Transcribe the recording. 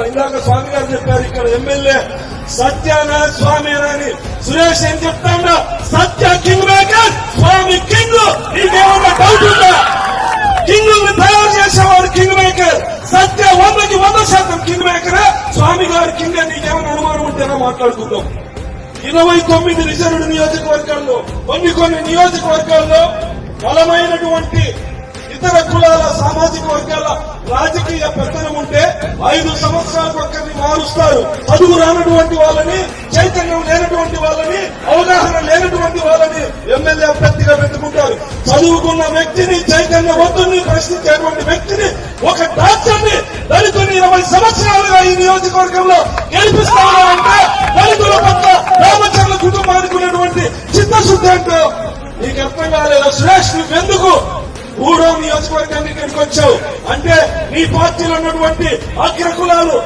ఇందాక స్వామి గారు చెప్పారు ఇక్కడ ఎమ్మెల్యే సత్యనారాయణ స్వామి అని. సురేష్ ఏం చెప్తాడా? సత్య కింగ్ మేకర్, స్వామి కింగ్. నీకేమన్నా డౌట్ ఉందా? కింగ్ తయారు చేసేవాడు కింగ్ మేకర్. సత్య 100% కింగ్ మేకరే, స్వామి గారు కింగ్. నీకేమైనా అనుమానం ఉంటేనా మాట్లాడుకుందాం. 29 రిజర్వ్డ్ నియోజకవర్గాల్లో కొన్ని నియోజకవర్గాల్లో బలమైనటువంటి ఇతర కులాల సామాజిక వర్గాల రాజకీయ పెత్తనం ఉంటే 5 సంవత్సరాలకు ఒక్కరిని మారుస్తారు. చదువు రానటువంటి వాళ్ళని, చైతన్యం లేనటువంటి వాళ్ళని, అవగాహన లేనటువంటి వాళ్ళని ఎమ్మెల్యే అభ్యర్థిగా పెట్టుకుంటారు. చదువుకున్న వ్యక్తిని, చైతన్యవంతుని ప్రశ్నించేటువంటి వ్యక్తిని, ఒక డాక్టర్ని దళితుని 20 సంవత్సరాలుగా ఈ నియోజకవర్గంలో గెలిపిస్తామంటే దళితుల పట్ల రామచంద్ర కుటుంబానికి ఉన్నటువంటి చిత్తశుద్ధి అంటూ నీకు అర్థం కాలేదా? సురేష్, నువ్వెందుకు 3వ నియోజకవర్గానికి ఇక్కడికి వచ్చావు అంటే నీ పార్టీలో ఉన్నటువంటి అగ్రకులాలు